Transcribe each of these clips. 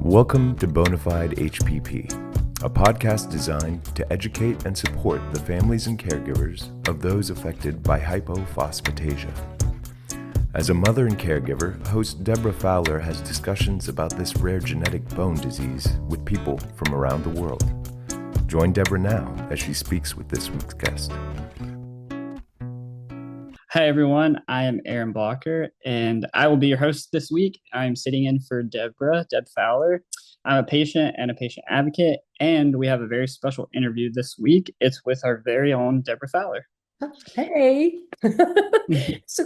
Welcome to Bonafide HPP, a podcast designed to educate and support the families and caregivers of those affected by hypophosphatasia. As a mother and caregiver, host Deborah Fowler has discussions about this rare genetic bone disease with people from around the world. Join Deborah now as she speaks with this week's guest. Hi, everyone. I am Aaron Blocker, and I will be your host this week. I'm sitting in for Deb Fowler. I'm a patient and a patient advocate, and we have a very special interview this week. It's with our very own Deborah Fowler. Hey, so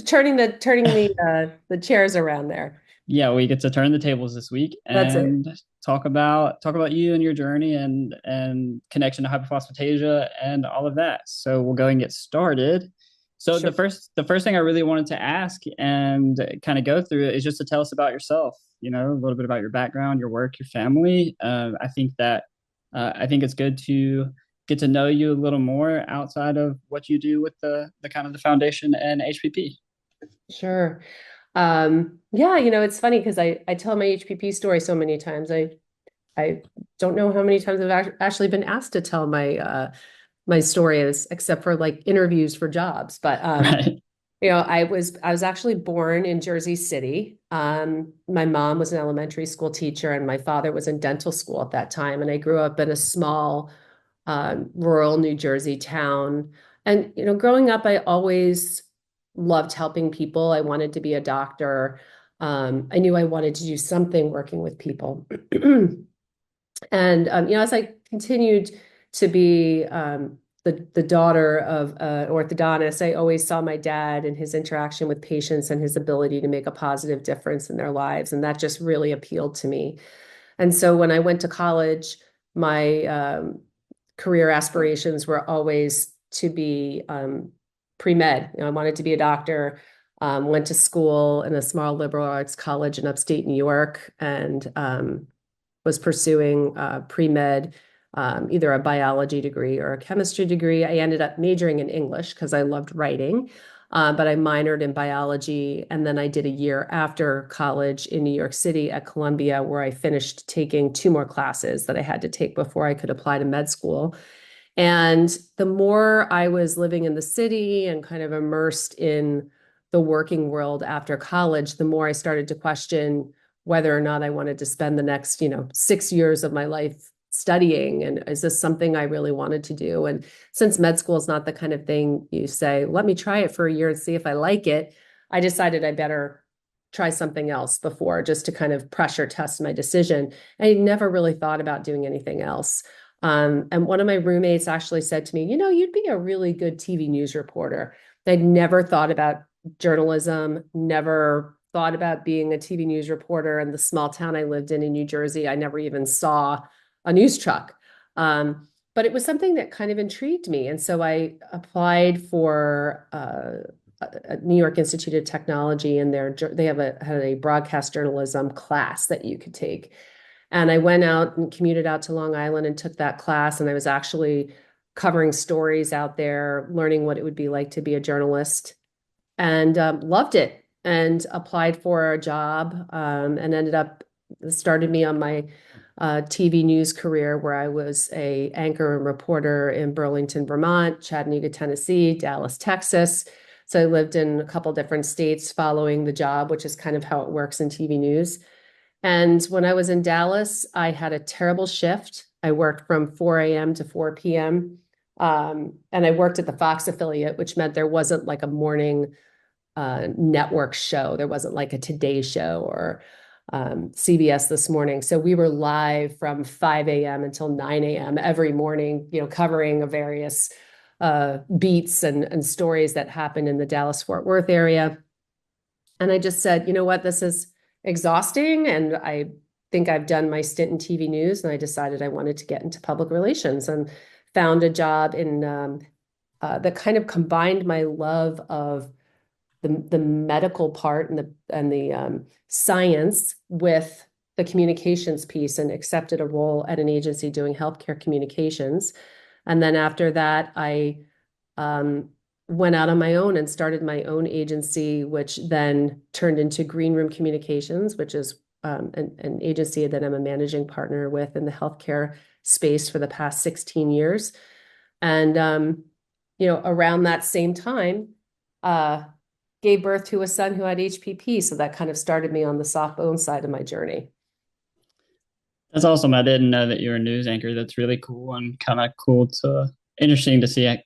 turning the chairs around there. Yeah, we get to turn the tables this week and talk about you and your journey and connection to hypophosphatasia and all of that. So we'll go and get started. So sure. The first thing I really wanted to ask and kind of go through is just to tell us about yourself. You know, a little bit about your background, your work, your family. I think it's good to get to know you a little more outside of what you do with the kind of the foundation and HPP. Sure. Yeah, it's funny because I tell my HPP story so many times. I don't know how many times I've actually been asked to tell my story is, except for like interviews for jobs. But right. I was actually born in Jersey City. My mom was an elementary school teacher and my father was in dental school at that time. And I grew up in a small rural New Jersey town. And growing up, I always loved helping people. I wanted to be a doctor. I knew I wanted to do something working with people. And as I continued to be the daughter of an orthodontist, I always saw my dad and his interaction with patients and his ability to make a positive difference in their lives. And that just really appealed to me. And so when I went to college, my career aspirations were always to be pre-med. I wanted to be a doctor, went to school in a small liberal arts college in upstate New York and was pursuing pre-med. Either a biology degree or a chemistry degree. I ended up majoring in English because I loved writing, but I minored in biology. And then I did a year after college in New York City at Columbia, where I finished taking 2 more classes that I had to take before I could apply to med school. And the more I was living in the city and kind of immersed in the working world after college, the more I started to question whether or not I wanted to spend the next, 6 years of my life studying, and is this something I really wanted to do? And since med school is not the kind of thing you say, let me try it for a year and see if I like it, I decided I better try something else before, just to kind of pressure test my decision. I never really thought about doing anything else. And one of my roommates actually said to me, you'd be a really good TV news reporter. I'd never thought about journalism, never thought about being a TV news reporter. In the small town I lived in New Jersey, I never even saw a news truck. But it was something that kind of intrigued me. And so I applied for a New York Institute of Technology, and they had a broadcast journalism class that you could take. And I went out and commuted out to Long Island and took that class. And I was actually covering stories out there, learning what it would be like to be a journalist, and loved it, and applied for a job and started me on my TV news career, where I was an anchor and reporter in Burlington, Vermont, Chattanooga, Tennessee, Dallas, Texas. So I lived in a couple different states following the job, which is kind of how it works in TV news. And when I was in Dallas, I had a terrible shift. I worked from 4 a.m. to 4 p.m. And I worked at the Fox affiliate, which meant there wasn't like a morning network show. There wasn't like a Today Show or CBS This Morning. So we were live from 5 a.m. until 9 a.m. every morning, covering various beats and stories that happened in the Dallas-Fort Worth area. And I just said, you know what, this is exhausting. And I think I've done my stint in TV news, and I decided I wanted to get into public relations, and found a job in that kind of combined my love of the medical part and the science with the communications piece, and accepted a role at an agency doing healthcare communications. And then after that, I went out on my own and started my own agency, which then turned into Green Room Communications, which is an agency that I'm a managing partner with in the healthcare space for the past 16 years. And, around that same time, gave birth to a son who had HPP. So that kind of started me on the soft bone side of my journey. That's awesome. I didn't know that you were a news anchor. That's really cool and kind of interesting to see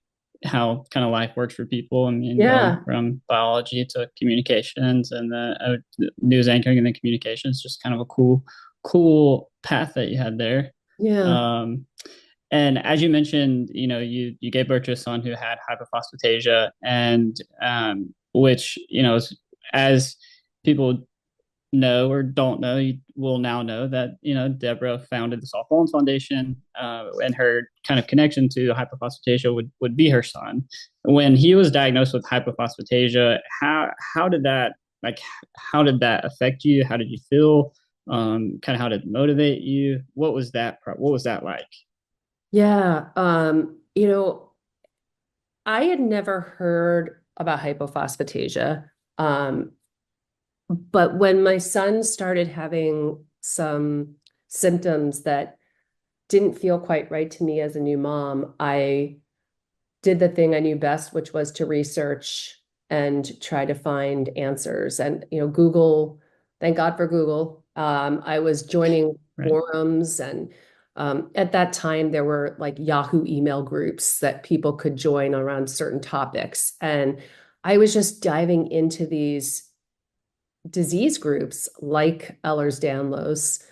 how kind of life works for people. I mean, going from biology to communications and the news anchoring and then communications, just kind of a cool path that you had there. Yeah. And as you mentioned, you gave birth to a son who had hypophosphatasia, and which, as people know or don't know, you will now know that, Deborah founded the Soft Bones Foundation, and her kind of connection to hypophosphatasia would be her son. When he was diagnosed with hypophosphatasia, how did that affect you? How did you feel? Kind of how did it motivate you? What was that like? Yeah. I had never heard about hypophosphatasia. But when my son started having some symptoms that didn't feel quite right to me as a new mom, I did the thing I knew best, which was to research and try to find answers. And, Google, thank God for Google. I was joining forums, and at that time there were like Yahoo email groups that people could join around certain topics. And I was just diving into these disease groups like Ehlers-Danlos,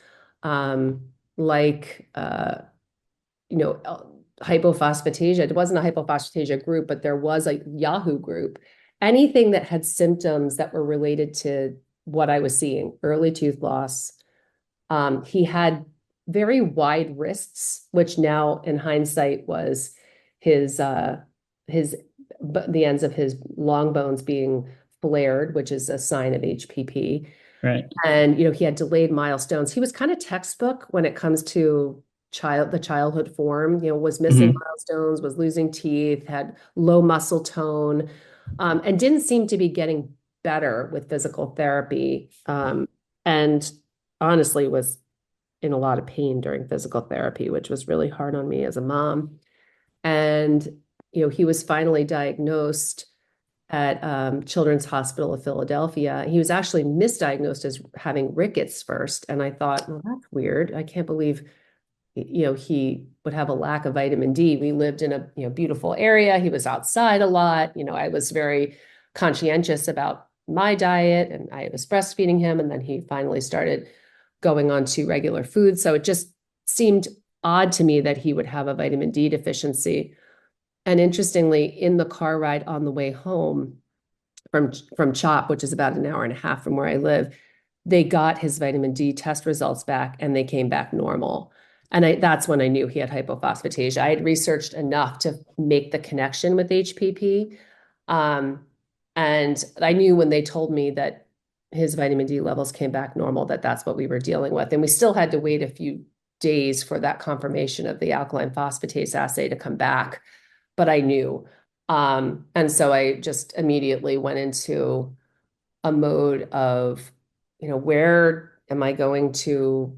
like hypophosphatasia. It wasn't a hypophosphatasia group, but there was a Yahoo group. Anything that had symptoms that were related to what I was seeing, early tooth loss. He had very wide wrists, which now in hindsight was the ends of his long bones being flared, which is a sign of HPP. Right. And, he had delayed milestones. He was kind of textbook when it comes to the childhood form, was missing milestones, was losing teeth, had low muscle tone, and didn't seem to be getting better with physical therapy. And honestly was in a lot of pain during physical therapy, which was really hard on me as a mom. And, he was finally diagnosed at Children's Hospital of Philadelphia. He was actually misdiagnosed as having rickets first. And I thought, well, that's weird. I can't believe, he would have a lack of vitamin D. We lived in a beautiful area. He was outside a lot. I was very conscientious about my diet, and I was breastfeeding him. And then he finally started going on to regular food. So it just seemed odd to me that he would have a vitamin D deficiency. And interestingly, in the car ride on the way home from CHOP, which is about an hour and a half from where I live, they got his vitamin D test results back, and they came back normal. And that's when I knew he had hypophosphatasia. I had researched enough to make the connection with HPP. And I knew when they told me that his vitamin D levels came back normal, that's what we were dealing with. And we still had to wait a few days for that confirmation of the alkaline phosphatase assay to come back. But I knew. And so I just immediately went into a mode of, where am I going to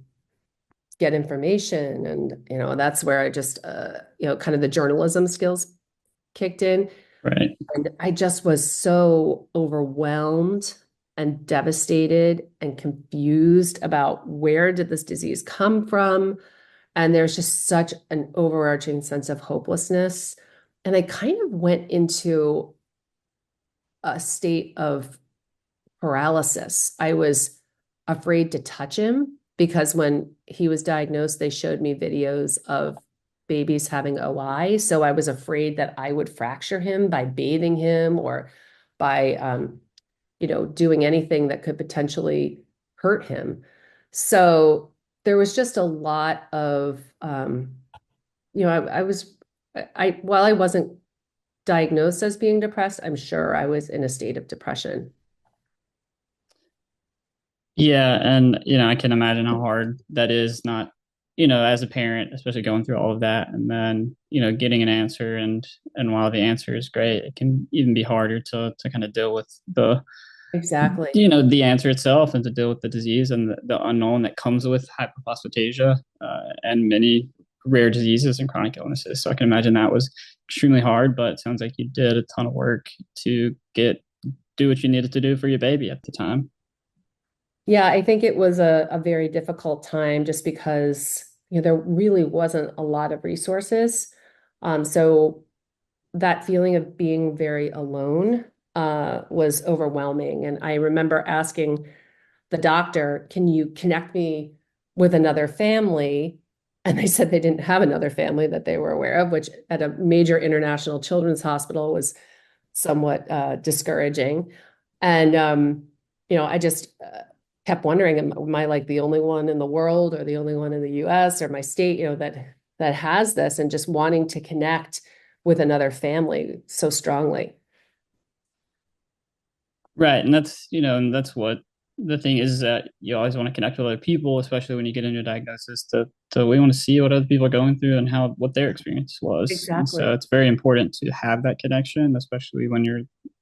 get information? And, that's where I just, kind of the journalism skills kicked in. Right. And I just was so overwhelmed and devastated and confused about where did this disease come from? And there's just such an overarching sense of hopelessness. And I kind of went into a state of paralysis. I was afraid to touch him because when he was diagnosed, they showed me videos of babies having OI. So I was afraid that I would fracture him by bathing him or by, doing anything that could potentially hurt him. So there was just a lot of, while I wasn't diagnosed as being depressed, I'm sure I was in a state of depression. Yeah. And, I can imagine how hard that is, not, as a parent, especially going through all of that and then, getting an answer. And while the answer is great, it can even be harder to kind of deal with Exactly. the answer itself and to deal with the disease and the unknown that comes with hypophosphatasia and many rare diseases and chronic illnesses. So I can imagine that was extremely hard, but it sounds like you did a ton of work to do what you needed to do for your baby at the time. Yeah, I think it was a very difficult time just because, there really wasn't a lot of resources. So that feeling of being very alone was overwhelming. And I remember asking the doctor, can you connect me with another family? And they said they didn't have another family that they were aware of, which at a major international children's hospital was somewhat discouraging. And, I just kept wondering, am I like the only one in the world or the only one in the US or my state, that has this, and just wanting to connect with another family so strongly. Right. And that's what the thing is, that you always want to connect with other people, especially when you get into a diagnosis, to we want to see what other people are going through and what their experience was. And Exactly. so it's very important to have that connection, especially when you're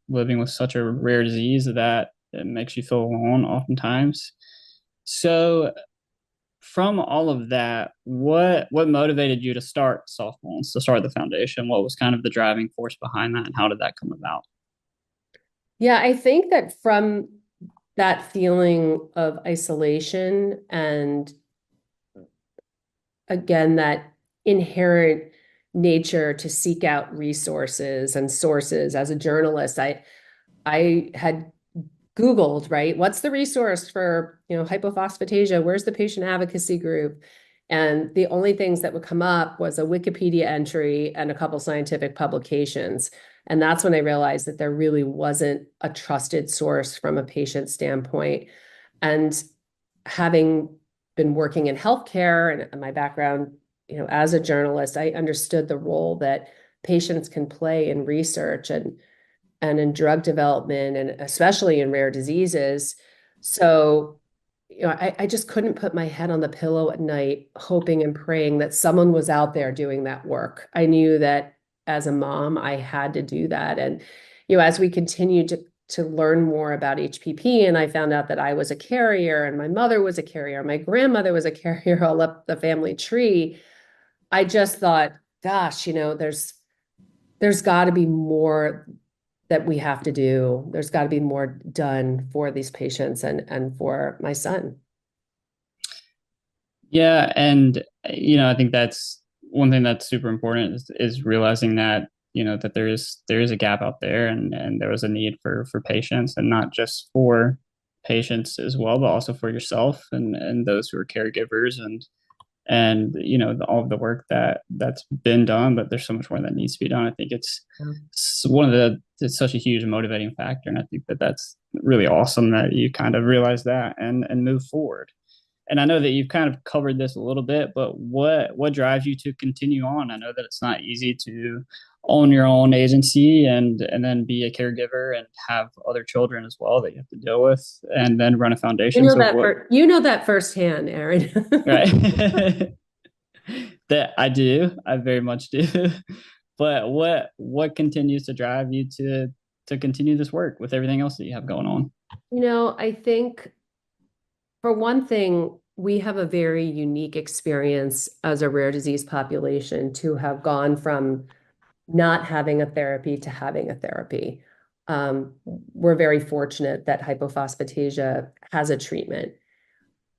living with such a rare disease that it makes you feel alone oftentimes. So from all of that, what motivated you to start Soft Bones, to start the foundation? What was kind of the driving force behind that, and how did that come about? Yeah, I think that from that feeling of isolation and again, that inherent nature to seek out resources and sources as a journalist, I had Googled, right? What's the resource for, hypophosphatasia? Where's the patient advocacy group? And the only things that would come up was a Wikipedia entry and a couple scientific publications. And that's when I realized that there really wasn't a trusted source from a patient standpoint. And having been working in healthcare and my background, as a journalist, I understood the role that patients can play in research and in drug development, and especially in rare diseases. So, I just couldn't put my head on the pillow at night, hoping and praying that someone was out there doing that work. I knew that as a mom, I had to do that. And, as we continued to learn more about HPP, and I found out that I was a carrier and my mother was a carrier, my grandmother was a carrier all up the family tree, I just thought, gosh, there's got to be more that we have to do. There's got to be more done for these patients and for my son. Yeah, and I think that's one thing that's super important is realizing that that there is a gap out there, and there was a need for patients, and not just for patients as well, but also for yourself and those who are caregivers, and all of the work that's been done, but there's so much more that needs to be done. I think it's it's such a huge motivating factor, and I think that's really awesome that you kind of realize that and move forward. And I know that you've kind of covered this a little bit, but what drives you to continue on? I know that it's not easy to own your own agency and then be a caregiver and have other children as well that you have to deal with, and then run a foundation. You know that firsthand, Aaron. Right. That I very much do. But what continues to drive you to continue this work with everything else that you have going on? I think for one thing, we have a very unique experience as a rare disease population to have gone from not having a therapy to having a therapy. We're very fortunate that hypophosphatasia has a treatment.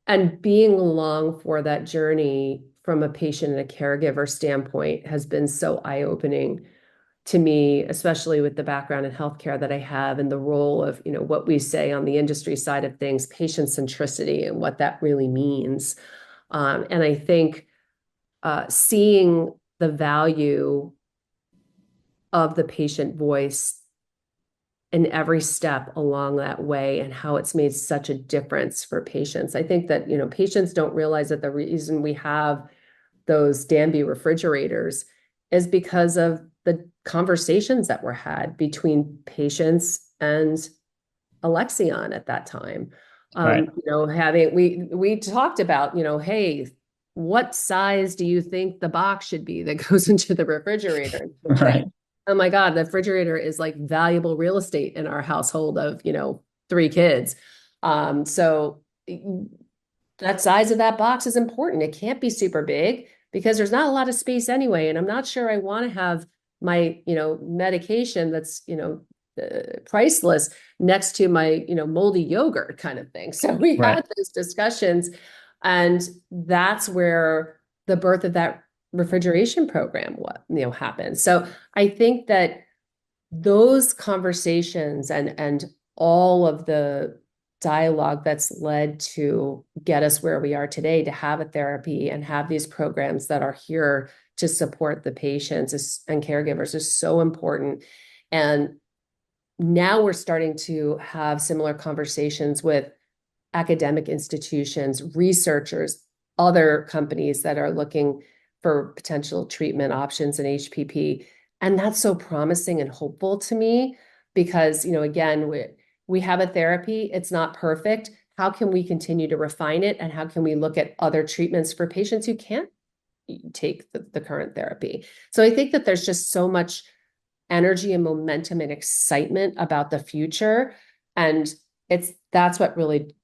And being along for that journey from a patient and a caregiver standpoint has been so eye-opening to me, especially with the background in healthcare that I have, and the role of, what we say on the industry side of things, patient centricity, and what that really means. And I think seeing the value of the patient voice in every step along that way, and how it's made such a difference for patients. I think that, patients don't realize that the reason we have those Danby refrigerators is because of the conversations that were had between patients and Alexion at that time. Right. We talked about, hey, what size do you think the box should be that goes into the refrigerator? Right. Oh my God, the refrigerator is like valuable real estate in our household of, 3 kids. So that size of that box is important. It can't be super big because there's not a lot of space anyway. And I'm not sure I want to have my, medication that's, priceless next to my, moldy yogurt kind of thing. So we had those discussions, and that's where the birth of that refrigeration program, happened. So I think that those conversations and all of the dialogue that's led to get us where we are today, to have a therapy and have these programs that are here to support the patients and caregivers, is so important. And now we're starting to have similar conversations with academic institutions, researchers, other companies that are looking for potential treatment options in HPP. And that's so promising and hopeful to me because, again, we have a therapy. It's not perfect. How can we continue to refine it? And how can we look at other treatments for patients who can't take the current therapy? So I think that there's just so much energy and momentum and excitement about the future. And that's what really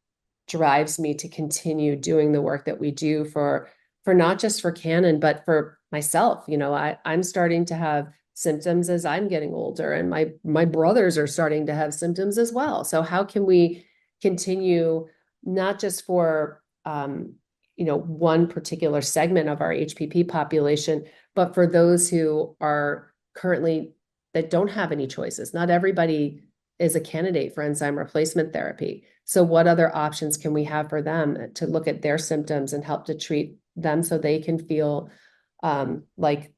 drives me to continue doing the work that we do for not just for Canon, but for myself. I'm starting to have symptoms as I'm getting older, and my brothers are starting to have symptoms as well. So how can we continue, not just for one particular segment of our HPP population, but for those who are currently that don't have any choices? Not everybody is a candidate for enzyme replacement therapy. So what other options can we have for them to look at their symptoms and help to treat them so they can feel like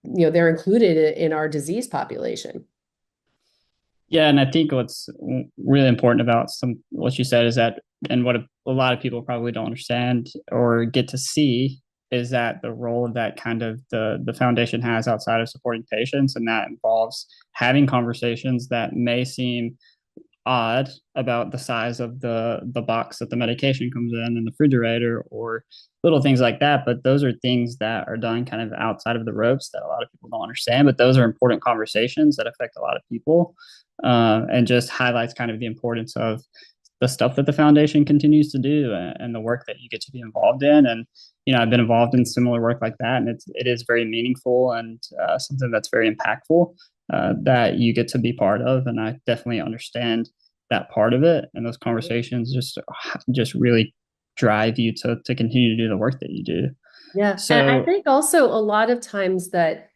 they're included in our disease population? Yeah, and I think what's really important about what you said is that, and what a lot of people probably don't understand or get to see, is that the role that kind of the foundation has outside of supporting patients, and that involves having conversations that may seem odd about the size of the box that the medication comes in the refrigerator, or little things like that. But those are things that are done kind of outside of the ropes that a lot of people don't understand. But those are important conversations that affect a lot of people, and just highlights kind of the importance of the stuff that the foundation continues to do, and the work that you get to be involved in. And I've been involved in similar work like that, and it is very meaningful and something that's very impactful, that you get to be part of. And I definitely understand that part of it, and those conversations just really drive you to continue to do the work that you do. Yeah. So, and I think also a lot of times that,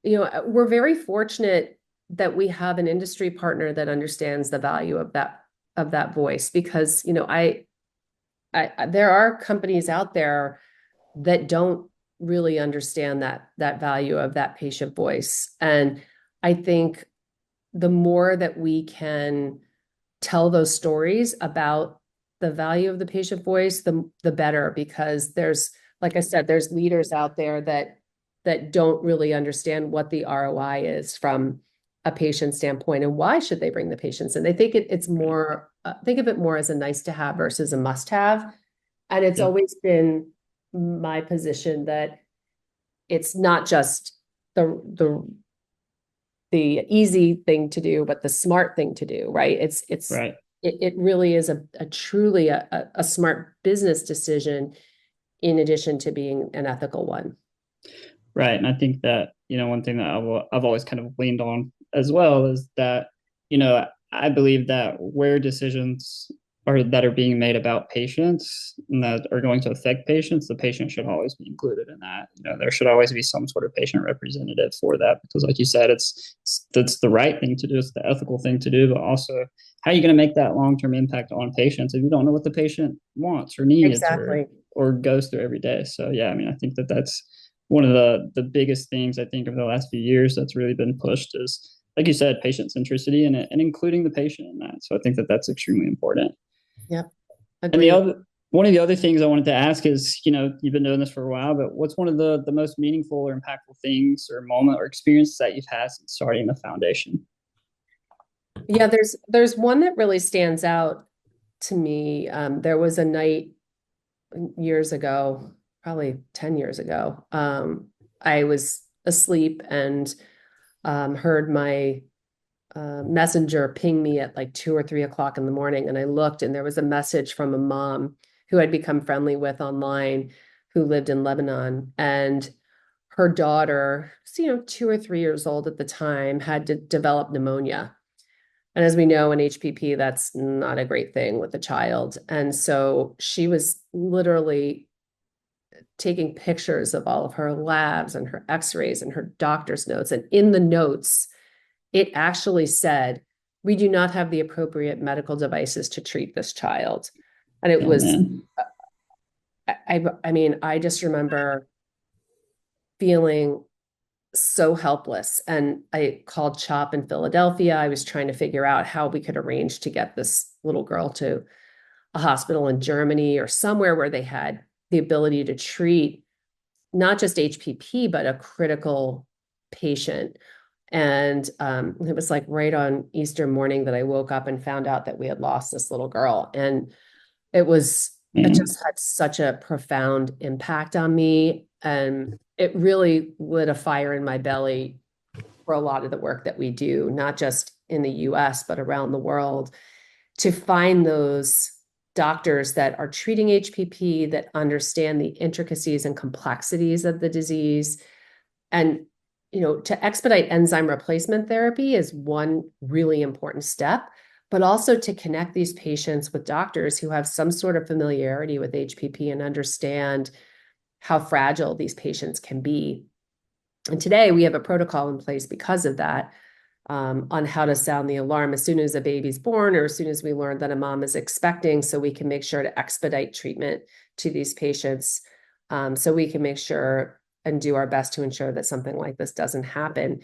we're very fortunate that we have an industry partner that understands the value of that voice, because, there are companies out there that don't really understand that value of that patient voice. And I think the more that we can tell those stories about the value of the patient voice, the better, because there's, like I said, there's leaders out there that don't really understand what the ROI is from a patient standpoint, and why should they bring the patients in. They think it's more, think of it more as a nice to have versus a must have. And it's always been my position that it's not just the easy thing to do, but the smart thing to do, right? It's right. It really is a truly a smart business decision, in addition to being an ethical one. Right. And I think that, one thing that I've always kind of leaned on as well is that, I believe that where decisions that are being made about patients and that are going to affect patients, the patient should always be included in that. There should always be some sort of patient representative for that, because like you said, it's the right thing to do. It's the ethical thing to do, but also how are you going to make that long-term impact on patients if you don't know what the patient wants or needs or goes through every day? So yeah, I think that that's one of the biggest things I think over the last few years that's really been pushed is, like you said, patient centricity and including the patient in that. So I think that that's extremely important. Yep. Agreed. And one of the other things I wanted to ask is, you've been doing this for a while, but what's one of the most meaningful or impactful things or moment or experiences that you've had since starting the foundation? Yeah, there's one that really stands out to me. There was a night years ago, probably 10 years ago. I was asleep and heard my messenger ping me at like 2 or 3 o'clock in the morning. And I looked, and there was a message from a mom who I'd become friendly with online, who lived in Lebanon. And her daughter, 2 or 3 years old at the time, had developed pneumonia. And as we know in HPP, that's not a great thing with a child. And so she was literally taking pictures of all of her labs and her x-rays and her doctor's notes. And in the notes, it actually said, "We do not have the appropriate medical devices to treat this child." And it was, I mean, I just remember feeling so helpless. And I called CHOP in Philadelphia. I was trying to figure out how we could arrange to get this little girl to a hospital in Germany or somewhere where they had the ability to treat not just HPP, but a critical patient. And it was like right on Easter morning that I woke up and found out that we had lost this little girl. And it just had such a profound impact on me. And it really lit a fire in my belly for a lot of the work that we do, not just in the US, but around the world, to find those doctors that are treating HPP, that understand the intricacies and complexities of the disease. And, to expedite enzyme replacement therapy is one really important step, but also to connect these patients with doctors who have some sort of familiarity with HPP and understand how fragile these patients can be. And today we have a protocol in place because of that, on how to sound the alarm as soon as a baby's born, or as soon as we learn that a mom is expecting, so we can make sure to expedite treatment to these patients, so we can make sure and do our best to ensure that something like this doesn't happen.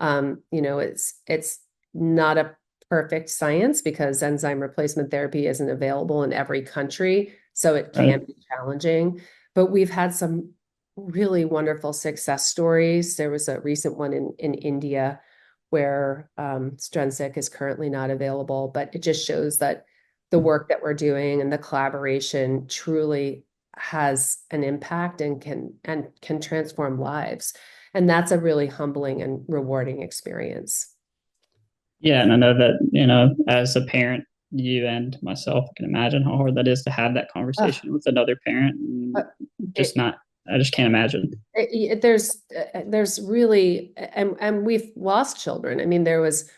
It's not a perfect science because enzyme replacement therapy isn't available in every country, so it can be challenging. But we've had some really wonderful success stories. There was a recent one in India where Strensiq is currently not available, but it just shows that the work that we're doing and the collaboration truly has an impact and can transform lives. And that's a really humbling and rewarding experience. Yeah, and I know that, as a parent, you and myself can imagine how hard that is to have that conversation with another parent. I just can't imagine. There's really, and we've lost children. I mean, there was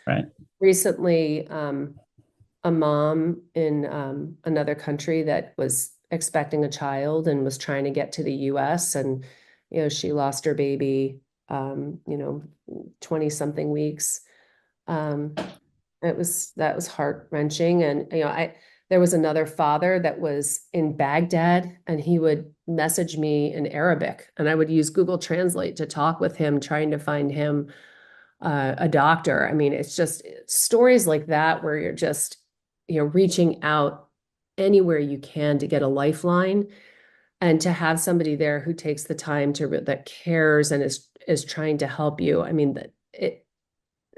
recently a mom in another country that was expecting a child and was trying to get to the US, and she lost her baby 20 something weeks. That was heart-wrenching. And there was another father that was in Baghdad, and he would message me in Arabic, and I would use Google Translate to talk with him, trying to find him a doctor. I mean, it's just stories like that where you're just reaching out anywhere you can to get a lifeline, and to have somebody there who takes the time that cares and is trying to help you. I mean,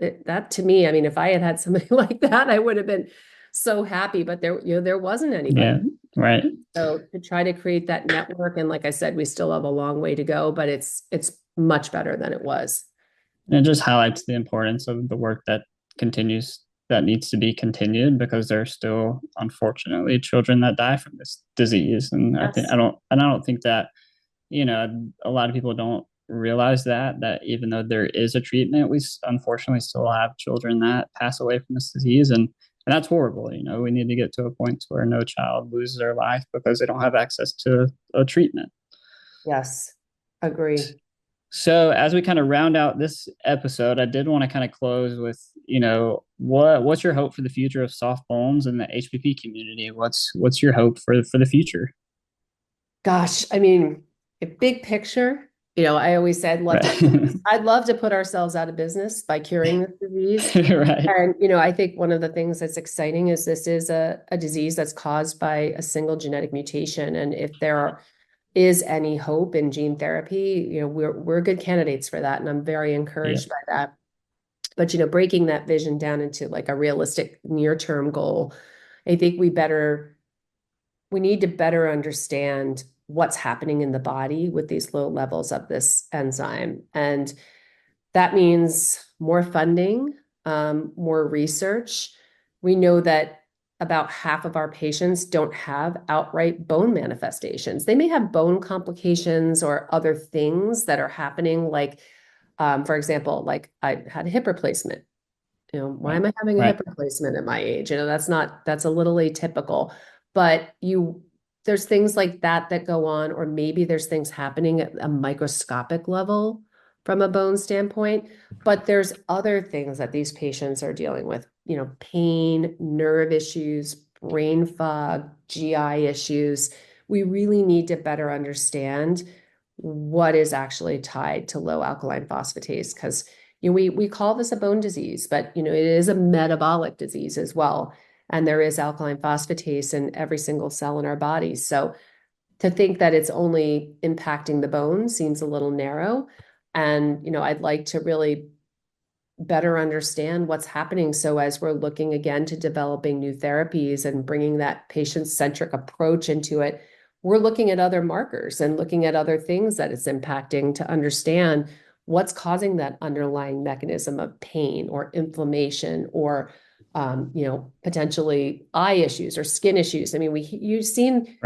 that to me, I mean, if I had somebody like that, I would have been so happy, but there wasn't anybody. Yeah, right. So to try to create that network, and like I said, we still have a long way to go, but it's much better than it was. And it just highlights the importance of the work that needs to be continued, because there are still, unfortunately, children that die from this disease. And yes. I don't think that, a lot of people don't realize that even though there is a treatment, we unfortunately still have children that pass away from this disease. And that's horrible. We need to get to a point where no child loses their life because they don't have access to a treatment. Yes, agree. So as we kind of round out this episode, I did want to kind of close with, what's your hope for the future of soft bones and the HPP community? What's your hope for the future? Gosh, I mean, a big picture, I always said, I'd love to put ourselves out of business by curing this disease. Right. And, I think one of the things that's exciting is this is a disease that's caused by a single genetic mutation. And if there is any hope in gene therapy, we're good candidates for that. And I'm very encouraged by that. But, breaking that vision down into like a realistic near-term goal, I think we need to better understand what's happening in the body with these low levels of this enzyme. And that means more funding more research. We know that about half of our patients don't have outright bone manifestations. They may have bone complications or other things that are happening, like, for example, like I had a hip replacement. Why am I having a hip replacement at my age? That's a little atypical, but there's things like that go on, or maybe there's things happening at a microscopic level from a bone standpoint, but there's other things that these patients are dealing with, pain, nerve issues, brain fog, GI issues. We really need to better understand what is actually tied to low alkaline phosphatase, because we call this a bone disease, but it is a metabolic disease as well. And there is alkaline phosphatase in every single cell in our bodies. So to think that it's only impacting the bone seems a little narrow. And, I'd like to really better understand what's happening. So as we're looking again to developing new therapies and bringing that patient-centric approach into it, we're looking at other markers and looking at other things that it's impacting to understand what's causing that underlying mechanism of pain or inflammation or potentially eye issues or skin issues. I mean, you've seen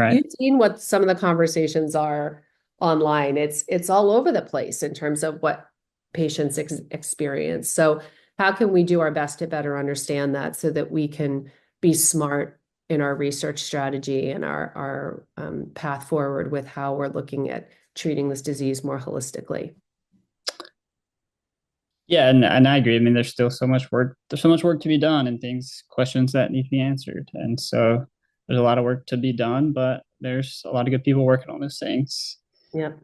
what some of the conversations are online. It's all over the place in terms of what patients experience. So how can we do our best to better understand that so that we can be smart in our research strategy and our path forward with how we're looking at treating this disease more holistically? Yeah, and I agree. I mean, there's still so much work. There's so much work to be done and questions that need to be answered. And so there's a lot of work to be done, but there's a lot of good people working on those things. Yep.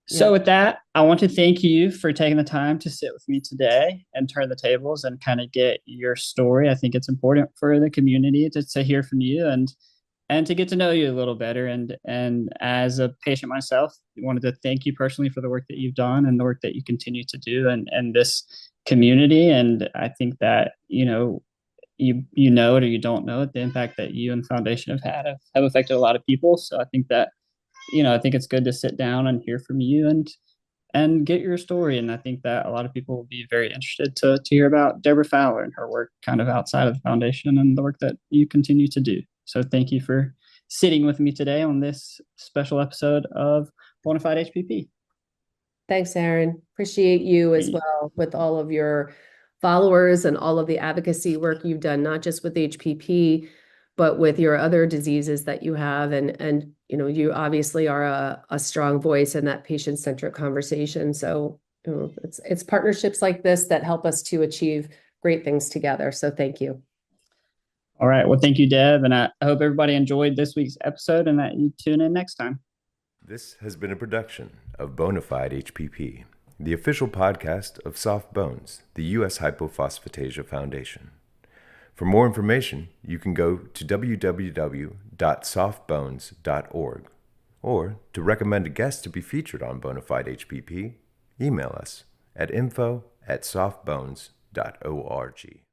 So with that, I want to thank you for taking the time to sit with me today and turn the tables and kind of get your story. I think it's important for the community to hear from you and to get to know you a little better. And as a patient myself, I wanted to thank you personally for the work that you've done and the work that you continue to do and this community. And I think that, you know it or you don't know it, the impact that you and the foundation have affected a lot of people. So I think that, I think it's good to sit down and hear from you and get your story. And I think that a lot of people will be very interested to hear about Deborah Fowler and her work kind of outside of the foundation and the work that you continue to do. So thank you for sitting with me today on this special episode of Bonafide HPP. Thanks, Aaron. Appreciate you as well with all of your followers and all of the advocacy work you've done, not just with HPP, but with your other diseases that you have. And you obviously are a strong voice in that patient-centric conversation. So it's partnerships like this that help us to achieve great things together. So thank you. All right. Well, thank you, Deb. And I hope everybody enjoyed this week's episode and that you tune in next time. This has been a production of Bonafide HPP, the official podcast of Soft Bones, the U.S. Hypophosphatasia Foundation. For more information, you can go to www.softbones.org, or to recommend a guest to be featured on Bonafide HPP, email us at info@softbones.org.